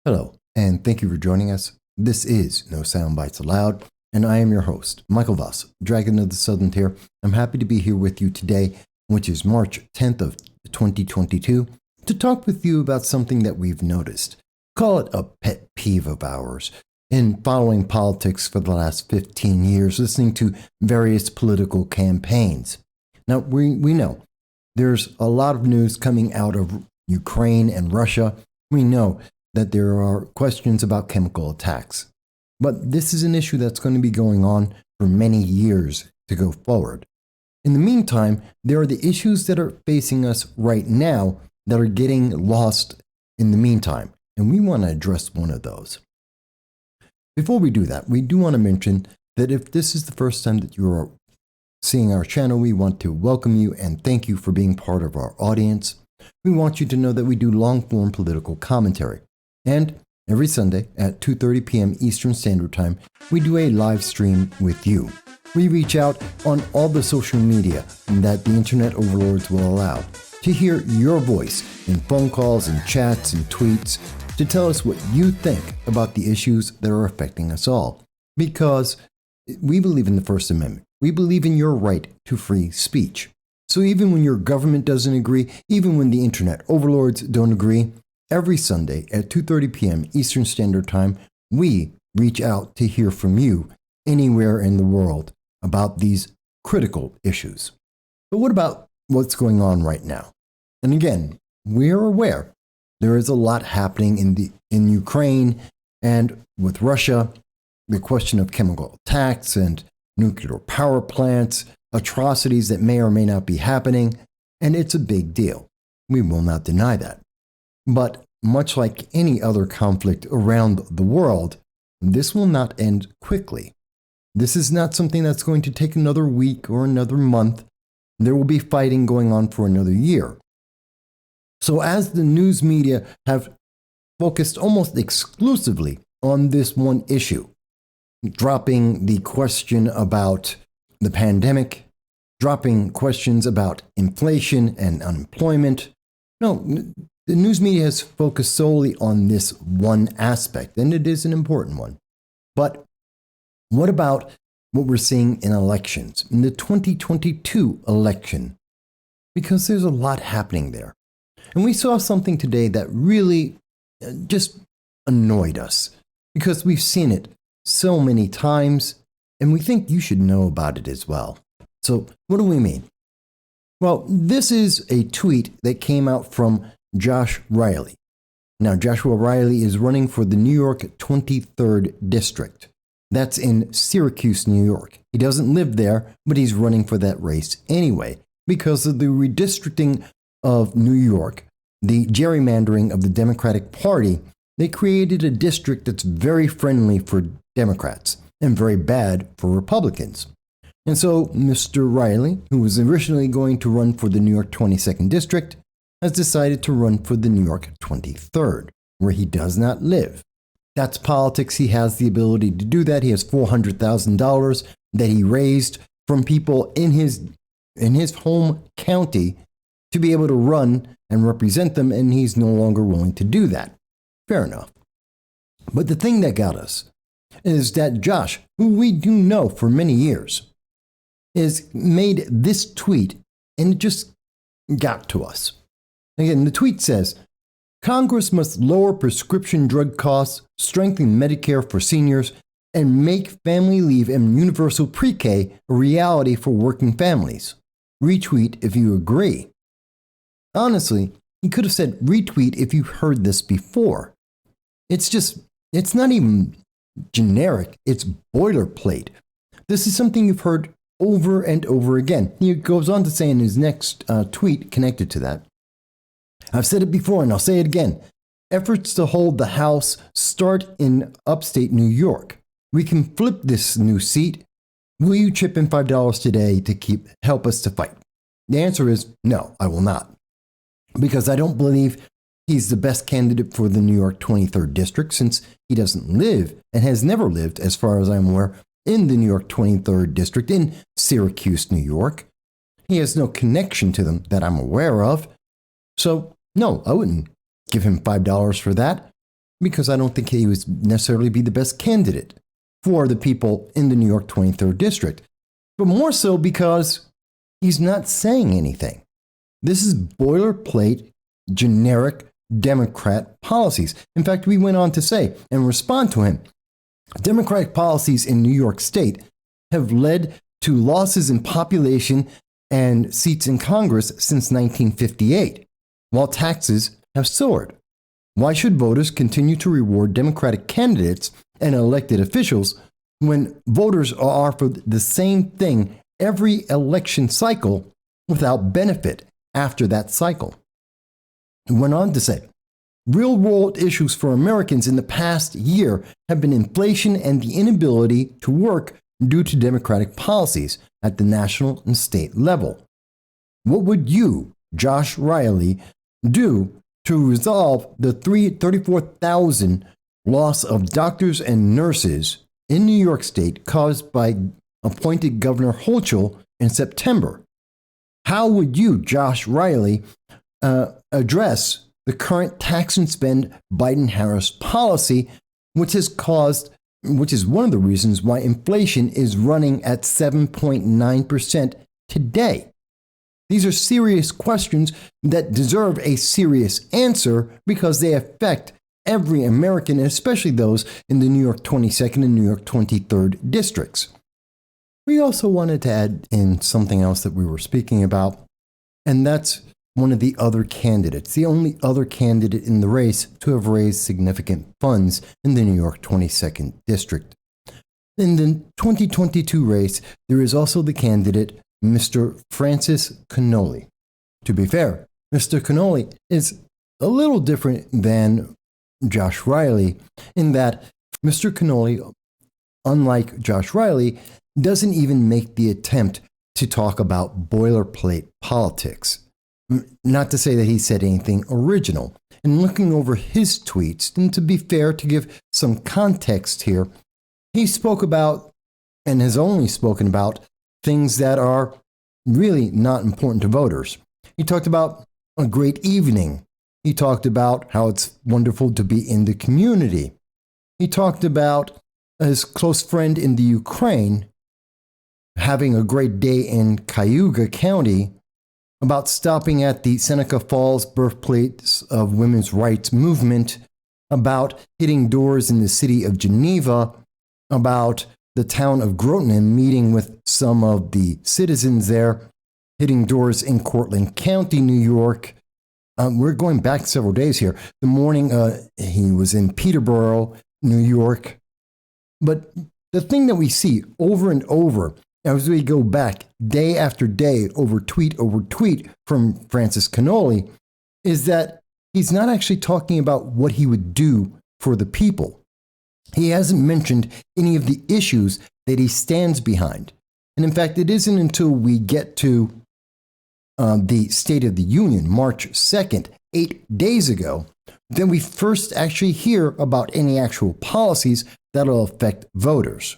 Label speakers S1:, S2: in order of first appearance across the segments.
S1: Hello, and thank you for joining us. This is No Soundbites Allowed, and I am your host, Michael Voss, Dragon of the Southern Tier. I'm happy to be here with you today, which is March 10th of 2022, to talk with you about something that we've noticed. Call it a pet peeve of ours. In following politics for the last 15 years, listening to various political campaigns. Now, we know there's a lot of news coming out of Ukraine and Russia. We know that there are questions about chemical attacks. But this is an issue that's going to be going on for many years to go forward. In the meantime, there are the issues that are facing us right now that are getting lost in the meantime, and we want to address one of those. Before we do that, we do want to mention that if this is the first time that you are seeing our channel, we want to welcome you and thank you for being part of our audience. We want you to know that we do long-form political commentary. And every Sunday at 2:30 p.m. Eastern Standard Time, we do a live stream with you. We reach out on all the social media that the internet overlords will allow to hear your voice in phone calls and chats and tweets to tell us what you think about the issues that are affecting us all. Because we believe in the First Amendment. We believe in your right to free speech. So even when your government doesn't agree, even when the internet overlords don't agree, every Sunday at 2:30 p.m. Eastern Standard Time, we reach out to hear from you anywhere in the world about these critical issues. But what about what's going on right now? And again, we're aware there is a lot happening in Ukraine and with Russia, the question of chemical attacks and nuclear power plants, atrocities that may or may not be happening, and it's a big deal. We will not deny that. But much like any other conflict around the world, this will not end quickly. This is not something that's going to take another week or another month. There will be fighting going on for another year. So as the news media have focused almost exclusively on this one issue, dropping the question about the pandemic, dropping questions about inflation and unemployment, the news media has focused solely on this one aspect, and it is an important one. But what about what we're seeing in elections, in the 2022 election? Because there's a lot happening there. And we saw something today that really just annoyed us, because we've seen it so many times, and we think you should know about it as well. So what do we mean? Well, this is a tweet that came out from Josh Riley. Now, Joshua Riley is running for the New York 23rd District. That's in Syracuse, New York. He doesn't live there, but he's running for that race anyway. Because of the redistricting of New York, the gerrymandering of the Democratic Party, they created a district that's very friendly for Democrats and very bad for Republicans. And so Mr. Riley, who was originally going to run for the New York 22nd District, has decided to run for the New York 23rd, where he does not live. That's politics. He has the ability to do that. He has $400,000 that he raised from people in his home county to be able to run and represent them, and he's no longer willing to do that. Fair enough. But the thing that got us is that Josh, who we do know for many years, is made this tweet, and it just got to us. Again, the tweet says, Congress must lower prescription drug costs, strengthen Medicare for seniors, and make family leave and universal pre-K a reality for working families. Retweet if you agree. Honestly, he could have said retweet if you heard this before. It's not even generic, it's boilerplate. This is something you've heard over and over again. He goes on to say in his next tweet connected to that, I've said it before and I'll say it again. Efforts to hold the House start in upstate New York. We can flip this new seat. Will you chip in $5 today to help us to fight? The answer is no, I will not. Because I don't believe he's the best candidate for the New York 23rd District, since he doesn't live and has never lived, as far as I'm aware, in the New York 23rd District in Syracuse, New York. He has no connection to them that I'm aware of. So, no, I wouldn't give him $5 for that. because I don't think he would necessarily be the best candidate for the people in the New York 23rd District, but more so because he's not saying anything. This is boilerplate, generic Democrat policies. In fact, we went on to say and respond to him, Democratic policies in New York State have led to losses in population and seats in Congress since 1958, while taxes have soared. Why should voters continue to reward Democratic candidates and elected officials when voters are offered the same thing every election cycle without benefit after that cycle? He went on to say, real-world issues for Americans in the past year have been inflation and the inability to work due to Democratic policies at the national and state level. What would you, Josh Riley, do to resolve the 34,000 loss of doctors and nurses in New York State caused by appointed Governor Hochul in September? How would you, Josh Riley, address the current tax and spend Biden-Harris policy, which is one of the reasons why inflation is running at 7.9% today? These are serious questions that deserve a serious answer because they affect every American, especially those in the New York 22nd and New York 23rd districts. We also wanted to add in something else that we were speaking about, and that's one of the other candidates, the only other candidate in the race to have raised significant funds in the New York 22nd district. In the 2022 race, there is also the candidate, Mr. Francis Cannoli. To be fair, Mr. Cannoli is a little different than Josh Riley in that Mr. Cannoli, unlike Josh Riley, doesn't even make the attempt to talk about boilerplate politics. Not to say that he said anything original. And looking over his tweets, and to be fair, to give some context here, he spoke about, and has only spoken about, things that are really not important to voters. He talked about a great evening. He talked about how it's wonderful to be in the community. He talked about his close friend in the Ukraine having a great day in Cayuga County, about stopping at the Seneca Falls birthplace of women's rights movement, about hitting doors in the city of Geneva, about the town of Groton and meeting with some of the citizens there, hitting doors in Cortland County, New York. We're going back several days here. The morning he was in Peterborough, New York. But the thing that we see over and over as we go back day after day over tweet from Francis Cannoli is that he's not actually talking about what he would do for the people. He hasn't mentioned any of the issues that he stands behind. And in fact, it isn't until we get to the State of the Union, March 2nd, 8 days ago, that we first actually hear about any actual policies that'll affect voters.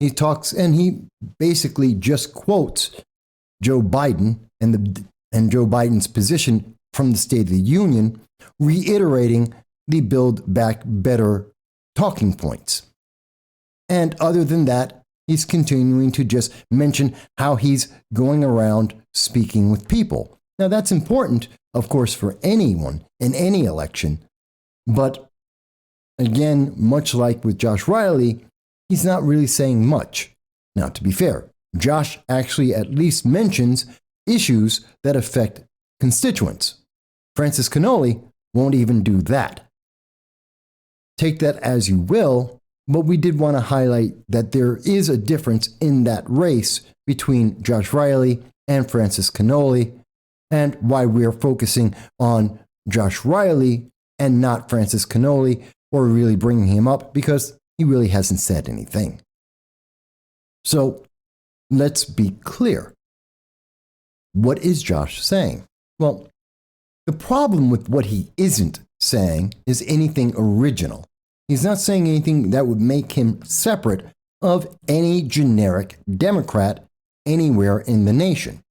S1: He talks and he basically just quotes Joe Biden and Joe Biden's position from the State of the Union, reiterating the Build Back Better talking points. And other than that, he's continuing to just mention how he's going around speaking with people. Now, that's important, of course, for anyone in any election. But again, much like with Josh Riley, he's not really saying much. Now, to be fair, Josh actually at least mentions issues that affect constituents. Francis Cannoli won't even do that. Take that as you will, but we did want to highlight that there is a difference in that race between Josh Riley and Francis Cannoli, and why we are focusing on Josh Riley and not Francis Cannoli, or really bringing him up because he really hasn't said anything. So let's be clear. What is Josh saying? Well, the problem with what he isn't saying is anything original. He's not saying anything that would make him separate of any generic Democrat anywhere in the nation.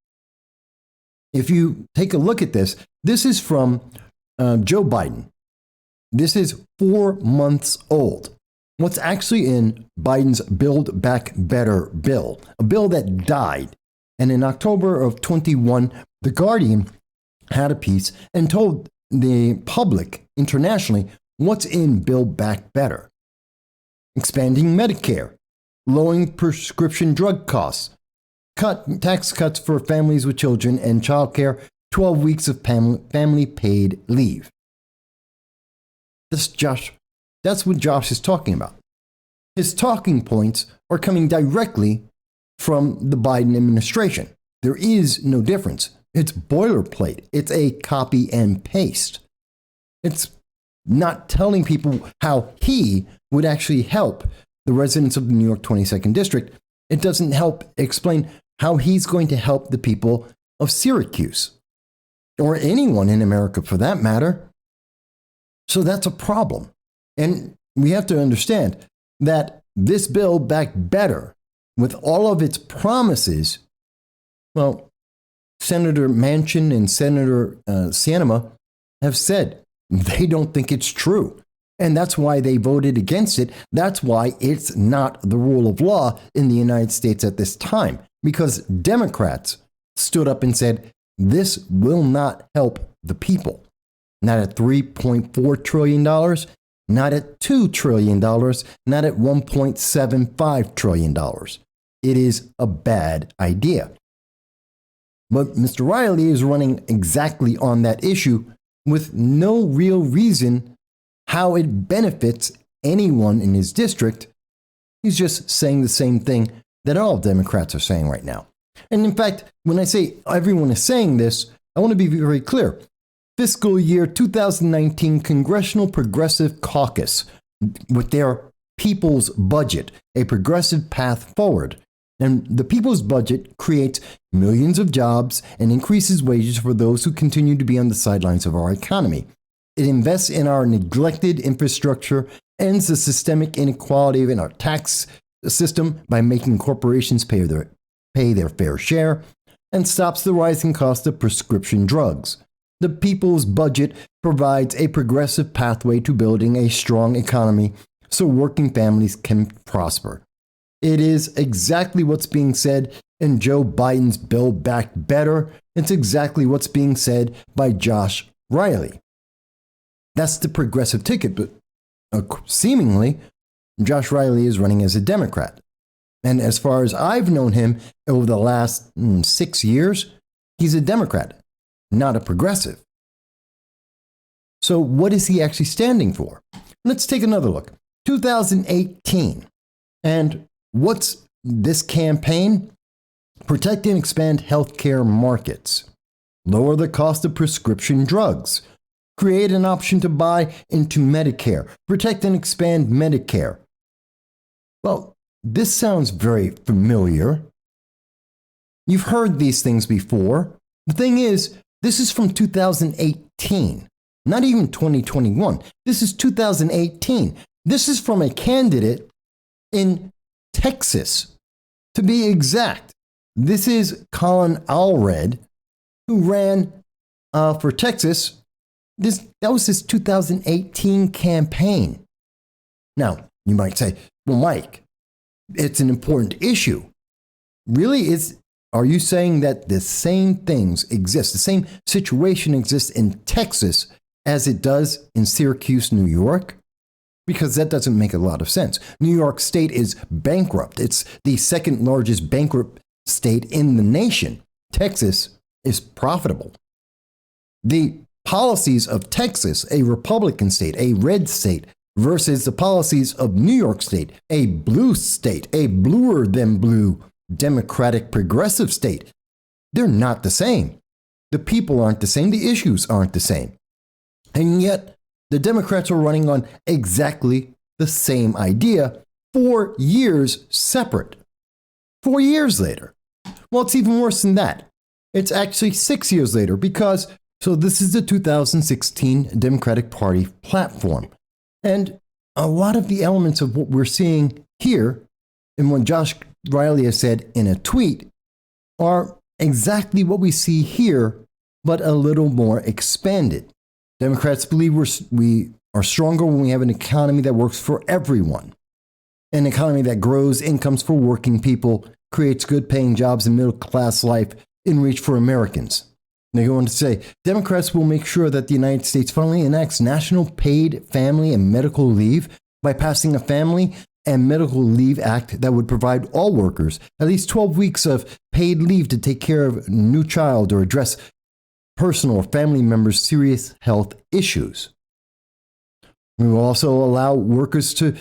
S1: If you take a look at this, this is from Joe Biden. This is 4 months old. What's actually in Biden's Build Back Better bill, a bill that died. And in October of 21, The Guardian had a piece and told the public internationally what's in Build Back Better. Expanding Medicare, lowering prescription drug costs, tax cuts for families with children and childcare, 12 weeks of family paid leave. That's what Josh is talking about. His talking points are coming directly from the Biden administration. There is no difference. It's boilerplate. It's a copy and paste. It's not telling people how he would actually help the residents of the New York 22nd District. It doesn't help explain how he's going to help the people of Syracuse, or anyone in America for that matter. So that's a problem. And we have to understand that this Build Back Better, with all of its promises, well, Senator Manchin and Senator Sinema have said they don't think it's true. And that's why they voted against it. That's why it's not the rule of law in the United States at this time. Because Democrats stood up and said, this will not help the people. Not at $3.4 trillion, not at $2 trillion, not at $1.75 trillion. It is a bad idea. But Mr. Riley is running exactly on that issue with no real reason how it benefits anyone in his district. He's just saying the same thing that all Democrats are saying right now. And in fact, when I say everyone is saying this, I want to be very clear. Fiscal year 2019 Congressional Progressive Caucus, with their People's Budget, a progressive path forward. And the People's Budget creates millions of jobs and increases wages for those who continue to be on the sidelines of our economy. It invests in our neglected infrastructure, ends the systemic inequality in our tax system by making corporations pay their fair share, and stops the rising cost of prescription drugs. The People's Budget provides a progressive pathway to building a strong economy so working families can prosper. It is exactly what's being said in Joe Biden's Build Back Better. It's exactly what's being said by Josh Riley. That's the progressive ticket, but seemingly, Josh Riley is running as a Democrat. And as far as I've known him over the last 6 years, he's a Democrat, not a progressive. So what is he actually standing for? Let's take another look. 2018. And what's this campaign? Protect and expand healthcare markets. Lower the cost of prescription drugs. Create an option to buy into Medicare. Protect and expand Medicare. Well, this sounds very familiar. You've heard these things before. The thing is, this is from 2018, not even 2021. This is 2018. This is from a candidate in Texas, to be exact. This is Colin Allred, who ran for Texas. That was his 2018 campaign. Now, you might say, well, Mike, it's an important issue. Really, are you saying that the same things exist, the same situation exists in Texas as it does in Syracuse, New York? Because that doesn't make a lot of sense. New York State is bankrupt. It's the second largest bankrupt state in the nation. Texas is profitable. The policies of Texas, a Republican state, a red state, versus the policies of New York State, a blue state, a bluer than blue Democratic progressive state. They're not the same. The people aren't the same. The issues aren't the same. And yet, the Democrats are running on exactly the same idea 4 years separate. 4 years later. Well, it's even worse than that. It's actually 6 years later because, so this is the 2016 Democratic Party platform. And a lot of the elements of what we're seeing here and what Josh Riley has said in a tweet are exactly what we see here, but a little more expanded. Democrats believe we are stronger when we have an economy that works for everyone. An economy that grows incomes for working people, creates good paying jobs and middle class life in reach for Americans. They go on to say, Democrats will make sure that the United States finally enacts national paid family and medical leave by passing a Family and Medical Leave Act that would provide all workers at least 12 weeks of paid leave to take care of a new child or address personal or family members' serious health issues. We will also allow workers to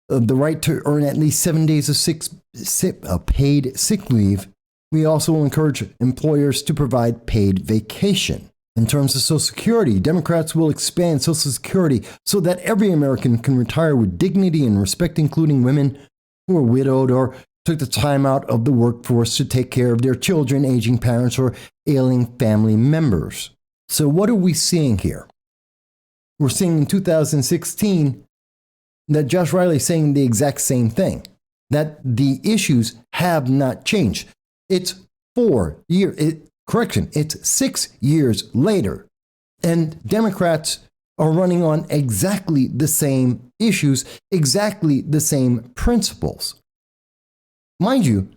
S1: the right to earn at least 7 days of paid sick leave. We also will encourage employers to provide paid vacation. In terms of Social Security, Democrats will expand Social Security so that every American can retire with dignity and respect, including women who are widowed or took the time out of the workforce to take care of their children, aging parents, or ailing family members. So what are we seeing here? We're seeing in 2016 that Josh Riley is saying the exact same thing, that the issues have not changed. It's 6 years later, and Democrats are running on exactly the same issues, exactly the same principles. Mind you,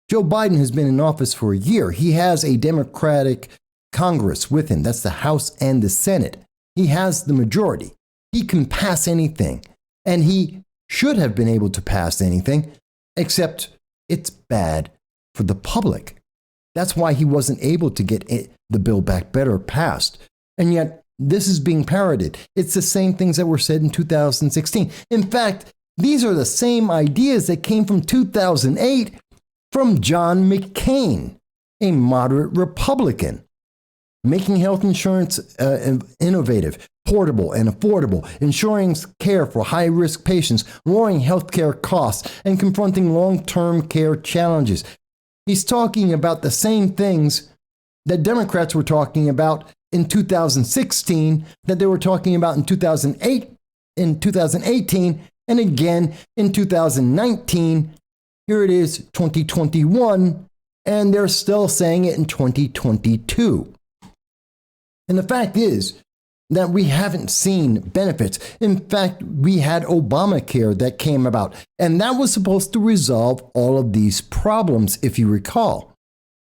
S1: Joe Biden has been in office for a year. He has a Democratic Congress with him. That's the House and the Senate. He has the majority. He can pass anything, and he should have been able to pass anything, except it's bad for the public. That's why he wasn't able to get the Build Back Better passed. And yet, this is being parroted. It's the same things that were said in 2016. In fact, these are the same ideas that came from 2008 from John McCain, a moderate Republican. Making health insurance innovative, portable, and affordable, ensuring care for high-risk patients, lowering healthcare costs, and confronting long-term care challenges. He's talking about the same things that Democrats were talking about in 2016, that they were talking about in 2008, in 2018, and again in 2019. Here it is, 2021, and they're still saying it in 2022. And the fact is that we haven't seen benefits. In fact, we had Obamacare that came about, and that was supposed to resolve all of these problems, if you recall.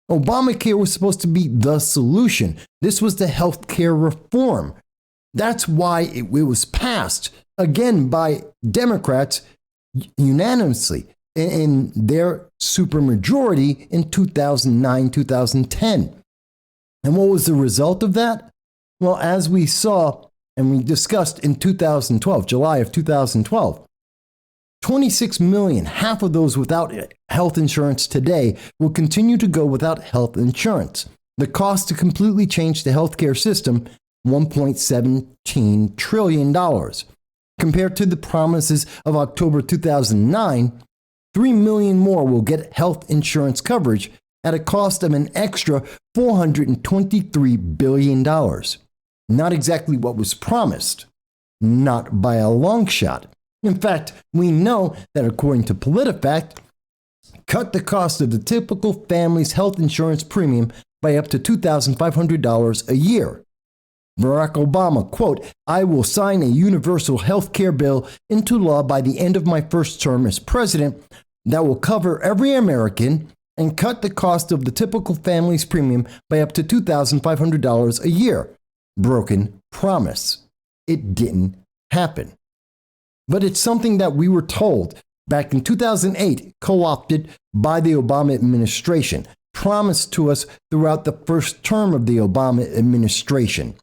S1: Obamacare was supposed to be the solution. This was the healthcare reform. That's why it was passed, again, by Democrats unanimously in their supermajority in 2009, 2010. And what was the result of that? Well, as we saw and we discussed in 2012, July of 2012, 26 million, half of those without health insurance today, will continue to go without health insurance. The cost to completely change the healthcare system, $1.17 trillion. Compared to the promises of October 2009, 3 million more will get health insurance coverage at a cost of an extra $423 billion. Not exactly what was promised, not by a long shot. In fact, we know that according to PolitiFact, cut the cost of the typical family's health insurance premium by up to $2,500 a year. Barack Obama, quote, I will sign a universal health care bill into law by the end of my first term as president that will cover every American and cut the cost of the typical family's premium by up to $2,500 a year. Broken promise. It didn't happen. But it's something that we were told back in 2008, co-opted by the Obama administration, promised to us throughout the first term of the Obama administration,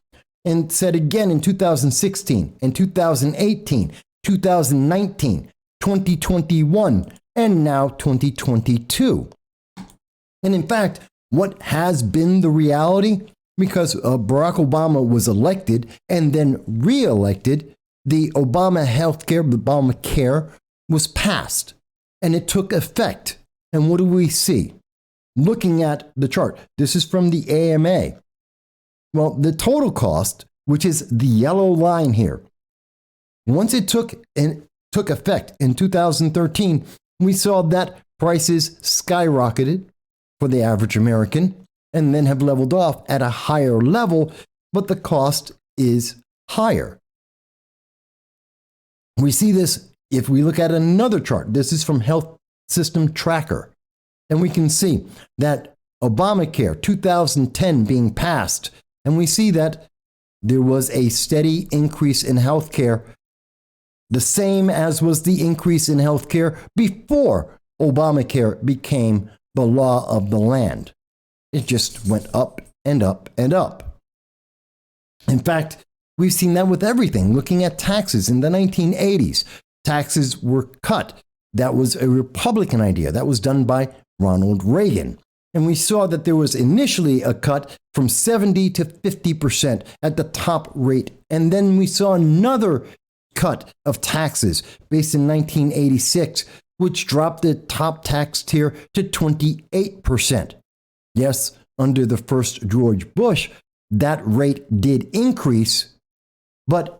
S1: and said again in 2016 and 2018, 2019, 2021, and now 2022. And in fact, what has been the reality? Because Barack Obama was elected and then re-elected, the Obamacare was passed and it took effect. And what do we see? Looking at the chart, this is from the AMA. Well, the total cost, which is the yellow line here, once it took effect in 2013, we saw that prices skyrocketed for the average American and then have leveled off at a higher level, but the cost is higher. We see this if we look at another chart. This is from Health System Tracker. And we can see that Obamacare 2010 being passed. And we see that there was a steady increase in healthcare, the same as was the increase in healthcare before Obamacare became the law of the land. It just went up and up and up. In fact, we've seen that with everything. Looking at taxes in the 1980s, taxes were cut. That was a Republican idea. That was done by Ronald Reagan. And we saw that there was initially a cut from 70 to 50% at the top rate. And then we saw another cut of taxes based in 1986, which dropped the top tax tier to 28%. Yes, under the first George Bush, that rate did increase, but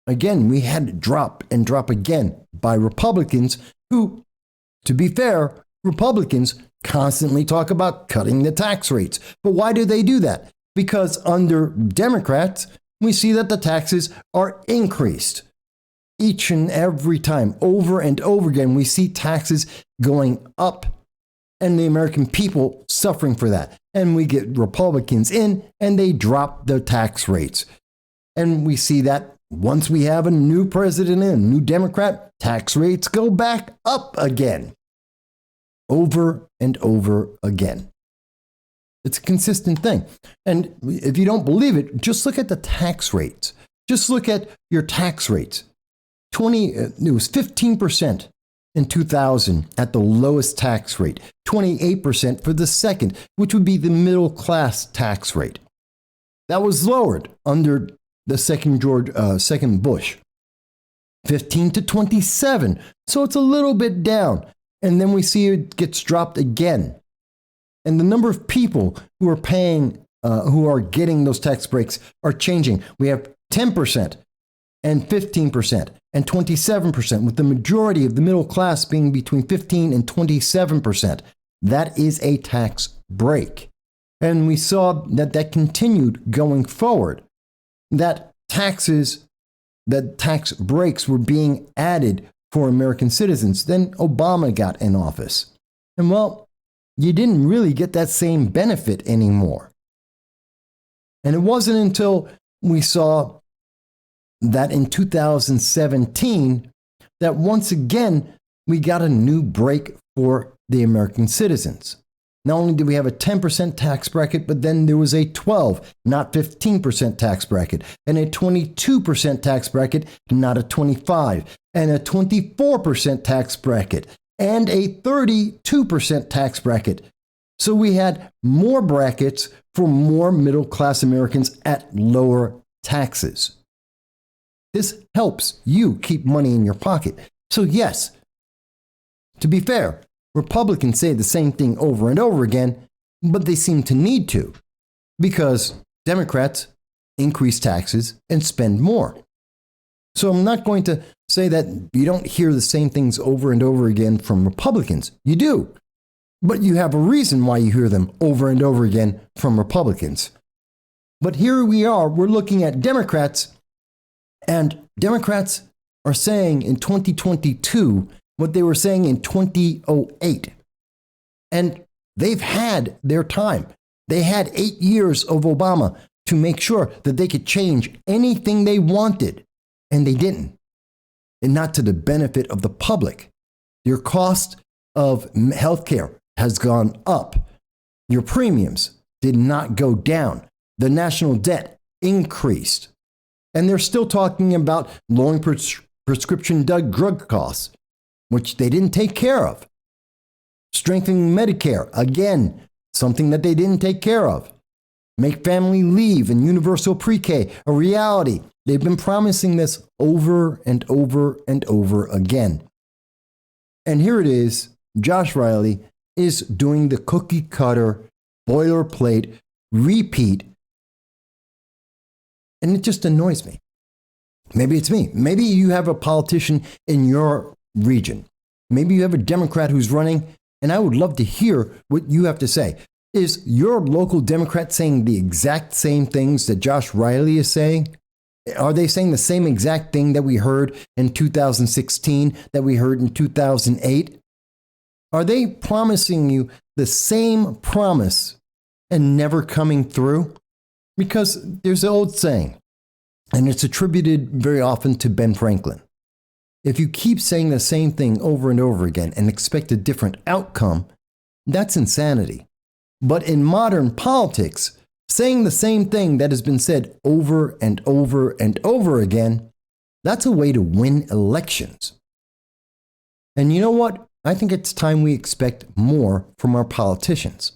S1: again, we had to drop and drop again by Republicans who, to be fair, Republicans constantly talk about cutting the tax rates. But why do they do that? Because under Democrats, we see that the taxes are increased. Each and every time, over and over again, we see taxes going up and the American people suffering for that. And we get Republicans in and they drop the tax rates. And we see that once we have a new president in, a new Democrat, tax rates go back up again. Over and over again. It's a consistent thing. And if you don't believe it, just look at the tax rates. Just look at your tax rates. It was 15% in 2000 at the lowest tax rate, 28% for the second, which would be the middle class tax rate. That was lowered under the second Bush, 15 to 27. So it's a little bit down. And then we see it gets dropped again. And the number of people who are paying, who are getting those tax breaks are changing. We have 10% and 15% and 27%, with the majority of the middle class being between 15 and 27%. That is a tax break. And we saw that that continued going forward, that tax breaks were being added for American citizens. Then Obama got in office. And well, you didn't really get that same benefit anymore. And it wasn't until we saw that in 2017 that once again we got a new break for the American citizens. Not only did we have a 10% tax bracket, but then there was a 12, not 15% tax bracket, and a 22% tax bracket, not a 25, and a 24% tax bracket, and a 32% tax bracket. So we had more brackets for more middle-class Americans at lower taxes. This helps you keep money in your pocket. So yes, to be fair, Republicans say the same thing over and over again, but they seem to need to, because Democrats increase taxes and spend more. So I'm not going to say that you don't hear the same things over and over again from Republicans. You do, but you have a reason why you hear them over and over again from Republicans. But here we are, we're looking at Democrats, and Democrats are saying in 2022 what they were saying in 2008. And they've had their time. They had 8 years of Obama to make sure that they could change anything they wanted, and they didn't. And not to the benefit of the public. Your cost of healthcare has gone up. Your premiums did not go down. The national debt increased. And they're still talking about lowering prescription drug costs, which they didn't take care of. Strengthening Medicare, again, something that they didn't take care of. Make family leave and universal pre-K a reality. They've been promising this over and over and over again. And here it is, Josh Riley is doing the cookie cutter, boilerplate, repeat. And it just annoys me. Maybe it's me. Maybe you have a politician in your region. Maybe you have a Democrat who's running, and I would love to hear what you have to say. Is your local Democrat saying the exact same things that Josh Riley is saying? Are they saying the same exact thing that we heard in 2016, that we heard in 2008? Are they promising you the same promise and never coming through? Because there's an old saying, and it's attributed very often to Ben Franklin. If you keep saying the same thing over and over again and expect a different outcome, that's insanity. But in modern politics, saying the same thing that has been said over and over and over again, that's a way to win elections. And you know what? I think it's time we expect more from our politicians.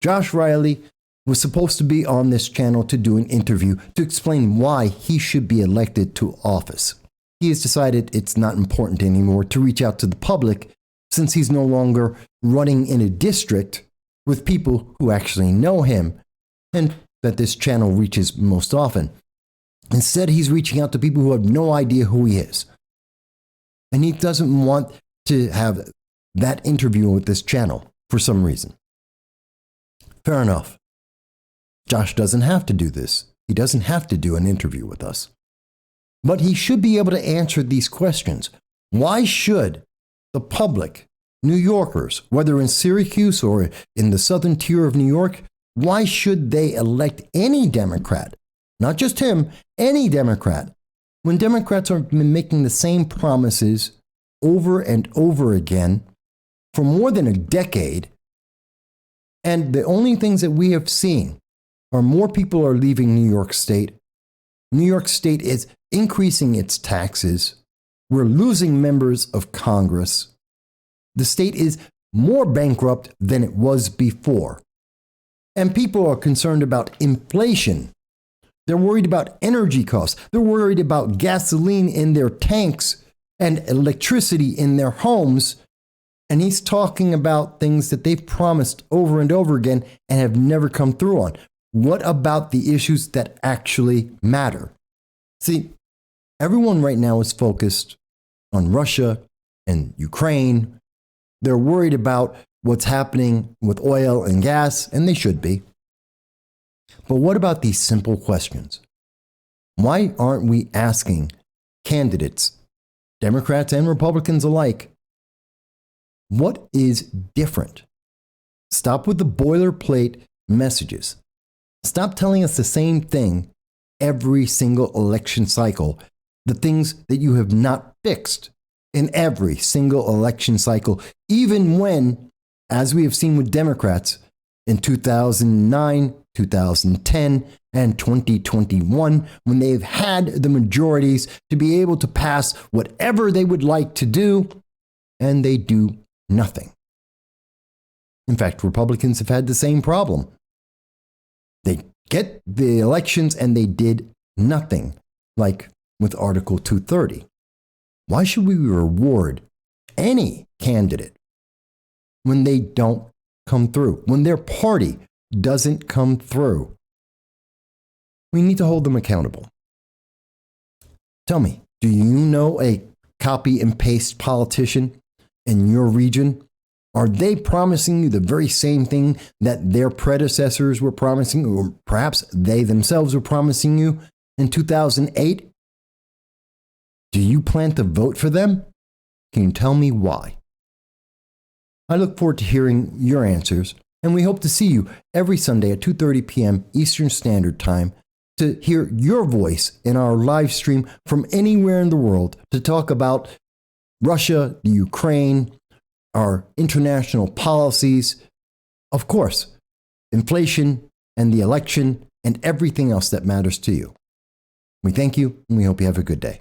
S1: Josh Riley was supposed to be on this channel to do an interview to explain why he should be elected to office. He has decided it's not important anymore to reach out to the public since he's no longer running in a district with people who actually know him and that this channel reaches most often. Instead, he's reaching out to people who have no idea who he is. And he doesn't want to have that interview with this channel for some reason. Fair enough. Josh doesn't have to do this. He doesn't have to do an interview with us. But he should be able to answer these questions. Why should the public, New Yorkers, whether in Syracuse or in the southern tier of New York, why should they elect any Democrat, not just him, any Democrat, when Democrats have been making the same promises over and over again for more than a decade, and the only things that we have seen are more people are leaving New York State. New York State is increasing its taxes. We're losing members of Congress. The state is more bankrupt than it was before. And people are concerned about inflation. They're worried about energy costs. They're worried about gasoline in their tanks and electricity in their homes. And he's talking about things that they've promised over and over again and have never come through on. What about the issues that actually matter? See, everyone right now is focused on Russia and Ukraine. They're worried about what's happening with oil and gas, and they should be. But what about these simple questions? Why aren't we asking candidates, Democrats and Republicans alike, what is different? Stop with the boilerplate messages. Stop telling us the same thing every single election cycle, the things that you have not fixed in every single election cycle, even when, as we have seen with Democrats in 2009, 2010, and 2021, when they've had the majorities to be able to pass whatever they would like to do, and they do nothing. In fact, Republicans have had the same problem. They get the elections and they did nothing, like with Article 230. Why should we reward any candidate when they don't come through, when their party doesn't come through? We need to hold them accountable. Tell me, do you know a copy and paste politician in your region? Are they promising you the very same thing that their predecessors were promising, or perhaps they themselves were promising you in 2008? Do you plan to vote for them? Can you tell me why? I look forward to hearing your answers, and we hope to see you every Sunday at 2:30 p.m. Eastern Standard Time to hear your voice in our live stream from anywhere in the world to talk about Russia, the Ukraine, our international policies, of course, inflation and the election and everything else that matters to you. We thank you and we hope you have a good day.